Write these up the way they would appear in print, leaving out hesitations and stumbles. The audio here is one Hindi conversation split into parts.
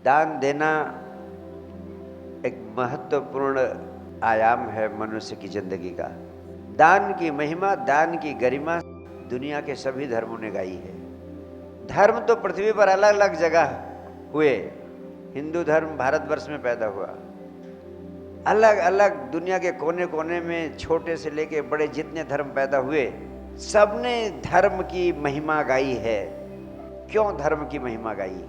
दान देना एक महत्वपूर्ण आयाम है मनुष्य की जिंदगी का। दान की महिमा, दान की गरिमा दुनिया के सभी धर्मों ने गाई है। धर्म तो पृथ्वी पर अलग अलग जगह हुए। हिंदू धर्म भारतवर्ष में पैदा हुआ, अलग अलग दुनिया के कोने कोने में छोटे से लेके बड़े जितने धर्म पैदा हुए, सबने धर्म की महिमा गाई है। क्यों धर्म की महिमा गाई?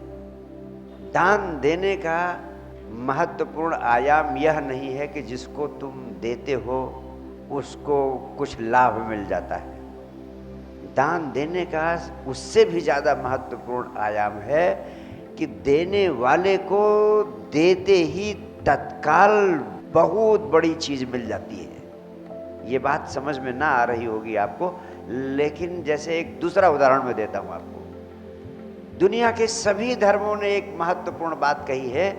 दान देने का महत्वपूर्ण आयाम यह नहीं है कि जिसको तुम देते हो उसको कुछ लाभ मिल जाता है। दान देने का उससे भी ज़्यादा महत्वपूर्ण आयाम है कि देने वाले को देते ही तत्काल बहुत बड़ी चीज़ मिल जाती है। ये बात समझ में ना आ रही होगी आपको, लेकिन जैसे एक दूसरा उदाहरण मैं देता हूँ आपको। दुनिया के सभी धर्मों ने एक महत्वपूर्ण बात कही है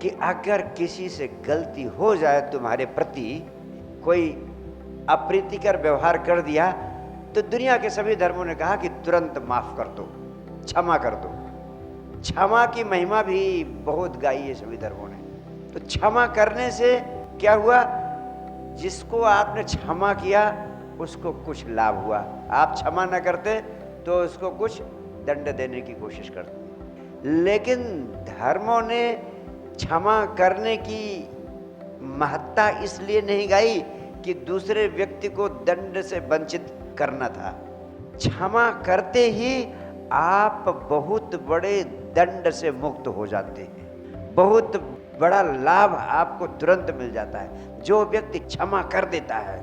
कि अगर किसी से गलती हो जाए तुम्हारे प्रति, कोई अप्रीतिकर व्यवहार कर दिया, तो दुनिया के सभी धर्मों ने कहा कि तुरंत माफ कर दो, क्षमा कर दो। क्षमा की महिमा भी बहुत गाई है सभी धर्मों ने। तो क्षमा करने से क्या हुआ? जिसको आपने क्षमा किया उसको कुछ लाभ हुआ। आप क्षमा न करते तो उसको कुछ दंड देने की कोशिश करते। लेकिन धर्मों ने क्षमा करने की महत्ता इसलिए नहीं गाई कि दूसरे व्यक्ति को दंड से वंचित करना था। क्षमा करते ही आप बहुत बड़े दंड से मुक्त हो जाते हैं, बहुत बड़ा लाभ आपको तुरंत मिल जाता है। जो व्यक्ति क्षमा कर देता है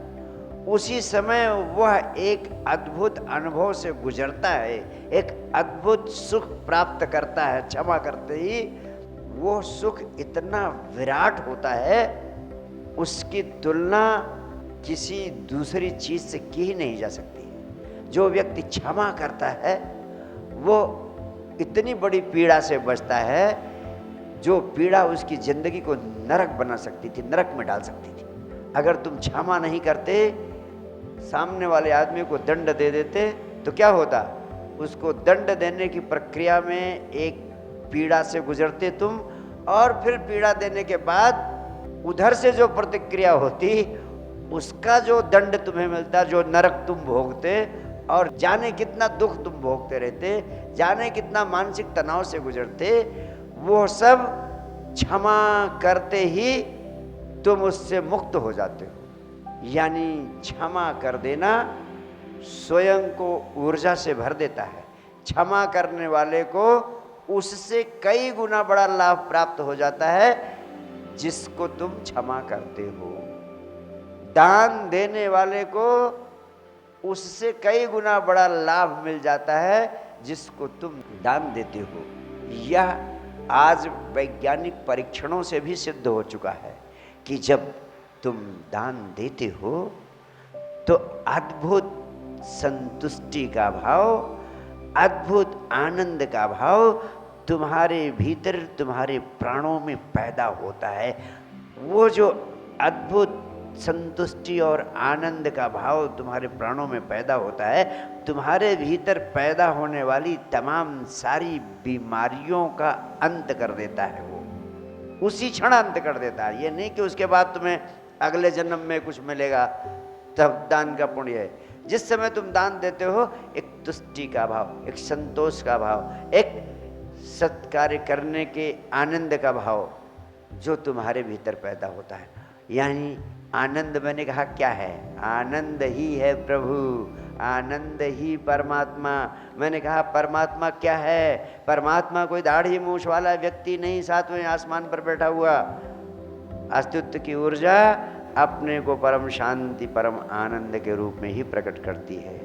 उसी समय वह एक अद्भुत अनुभव से गुजरता है, एक अद्भुत सुख प्राप्त करता है। क्षमा करते ही वो सुख इतना विराट होता है, उसकी तुलना किसी दूसरी चीज से की ही नहीं जा सकती। जो व्यक्ति क्षमा करता है वो इतनी बड़ी पीड़ा से बचता है, जो पीड़ा उसकी जिंदगी को नरक बना सकती थी, नरक में डाल सकती थी। अगर तुम क्षमा नहीं करते, सामने वाले आदमी को दंड दे देते, तो क्या होता? उसको दंड देने की प्रक्रिया में एक पीड़ा से गुजरते तुम, और फिर पीड़ा देने के बाद उधर से जो प्रतिक्रिया होती, उसका जो दंड तुम्हें मिलता, जो नरक तुम भोगते, और जाने कितना दुख तुम भोगते रहते, जाने कितना मानसिक तनाव से गुजरते, वो सब क्षमा करते ही तुम उससे मुक्त हो जाते हो। यानी क्षमा कर देना स्वयं को ऊर्जा से भर देता है। क्षमा करने वाले को उससे कई गुना बड़ा लाभ प्राप्त हो जाता है जिसको तुम क्षमा करते हो। दान देने वाले को उससे कई गुना बड़ा लाभ मिल जाता है जिसको तुम दान देते हो। यह आज वैज्ञानिक परीक्षणों से भी सिद्ध हो चुका है कि जब तुम दान देते हो तो अद्भुत संतुष्टि का भाव, अद्भुत आनंद का भाव तुम्हारे भीतर, तुम्हारे प्राणों में पैदा होता है। वो जो अद्भुत संतुष्टि और आनंद का भाव तुम्हारे प्राणों में पैदा होता है, तुम्हारे भीतर पैदा होने वाली तमाम सारी बीमारियों का अंत कर देता है। वो उसी क्षण अंत कर देता है। ये नहीं कि उसके बाद तुम्हें अगले जन्म में कुछ मिलेगा तब दान का पुण्य है। जिस समय तुम दान देते हो, एक तुष्टि का भाव, एक संतोष का भाव, एक सत्कार्य करने के आनंद का भाव जो तुम्हारे भीतर पैदा होता है। यानी आनंद, मैंने कहा क्या है? आनंद ही है प्रभु, आनंद ही परमात्मा। मैंने कहा परमात्मा क्या है? परमात्मा कोई दाढ़ी मूछ वाला व्यक्ति नहीं, सातवें आसमान पर बैठा हुआ। अस्तित्व की ऊर्जा अपने को परम शांति, परम आनंद के रूप में ही प्रकट करती है।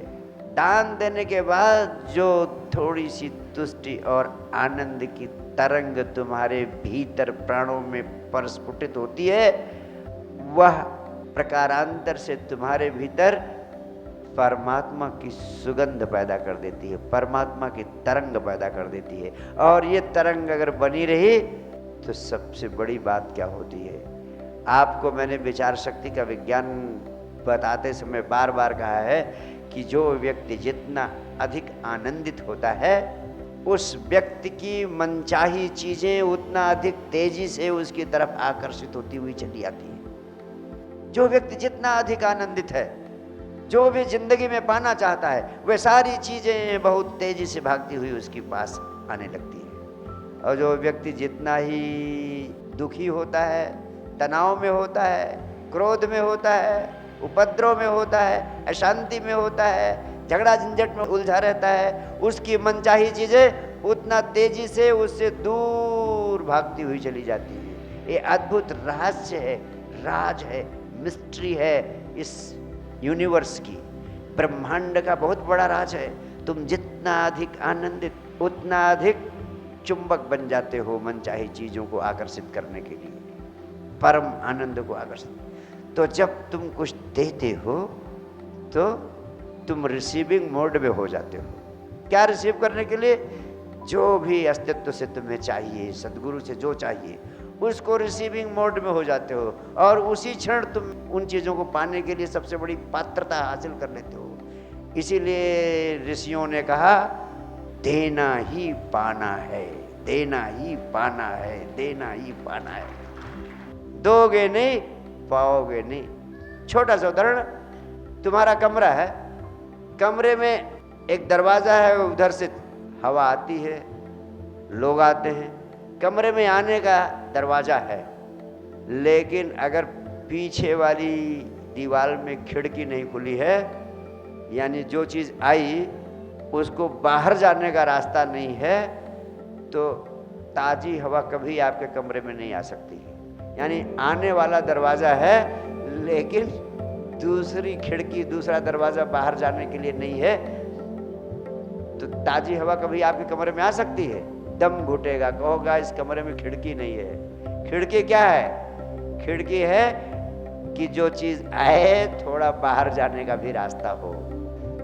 दान देने के बाद जो थोड़ी सी तुष्टि और आनंद की तरंग तुम्हारे भीतर प्राणों में प्रस्फुटित होती है, वह प्रकारांतर से तुम्हारे भीतर परमात्मा की सुगंध पैदा कर देती है, परमात्मा की तरंग पैदा कर देती है। और ये तरंग अगर बनी रही तो सबसे बड़ी बात क्या होती है? आपको मैंने विचार शक्ति का विज्ञान बताते समय बार बार कहा है कि जो व्यक्ति जितना अधिक आनंदित होता है उस व्यक्ति की मनचाही चीजें उतना अधिक तेजी से उसकी तरफ आकर्षित होती हुई चली आती हैं। जो व्यक्ति जितना अधिक आनंदित है, जो भी जिंदगी में पाना चाहता है, वह सारी चीजें बहुत तेजी से भागती हुई उसके पास आने लगती है। और जो व्यक्ति जितना ही दुखी होता है, तनाव में होता है, क्रोध में होता है, उपद्रव में होता है, अशांति में होता है, झगड़ा झंझट में उलझा रहता है, उसकी मनचाही चीजें उतना तेजी से उससे दूर भागती हुई चली जाती है। ये अद्भुत रहस्य है, राज है, मिस्ट्री है इस यूनिवर्स की, ब्रह्मांड का बहुत बड़ा राज है। तुम जितना अधिक आनंदित, उतना अधिक चुंबक बन जाते हो मनचाही चीजों को आकर्षित करने के लिए, परम आनंद को आकर्षित। तो जब तुम कुछ देते हो तो तुम रिसीविंग मोड में हो जाते हो। क्या रिसीव करने के लिए? जो भी अस्तित्व से तुम्हें चाहिए, सदगुरु से जो चाहिए, उसको रिसीविंग मोड में हो जाते हो, और उसी क्षण तुम उन चीज़ों को पाने के लिए सबसे बड़ी पात्रता हासिल कर लेते हो। इसीलिए ऋषियों ने कहा, देना ही पाना है, देना ही पाना है, देना ही पाना है। दोगे नहीं, पाओगे नहीं। छोटा सा उदाहरण, तुम्हारा कमरा है, कमरे में एक दरवाज़ा है, उधर से हवा आती है, लोग आते हैं, कमरे में आने का दरवाज़ा है, लेकिन अगर पीछे वाली दीवार में खिड़की नहीं खुली है, यानी जो चीज़ आई उसको बाहर जाने का रास्ता नहीं है, तो ताज़ी हवा कभी आपके कमरे में नहीं आ सकती है। यानी आने वाला दरवाज़ा है, लेकिन दूसरी खिड़की, दूसरा दरवाज़ा बाहर जाने के लिए नहीं है, तो ताज़ी हवा कभी आपके कमरे में आ सकती है? दम घुटेगा, कहोगा इस कमरे में खिड़की नहीं है। खिड़की क्या है? खिड़की है कि जो चीज़ आए थोड़ा बाहर जाने का भी रास्ता हो।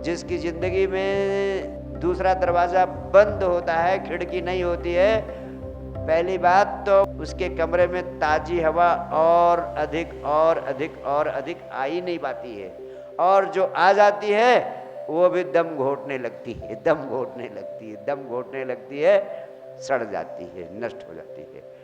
जिसकी ज़िंदगी में दूसरा दरवाज़ा बंद होता है, खिड़की नहीं होती है, पहली बात तो उसके कमरे में ताज़ी हवा और अधिक और अधिक और अधिक आ ही नहीं पाती है, और जो आ जाती है वो भी दम घोटने लगती है, दम घोटने लगती है, दम घोटने लगती है, सड़ जाती है, नष्ट हो जाती है।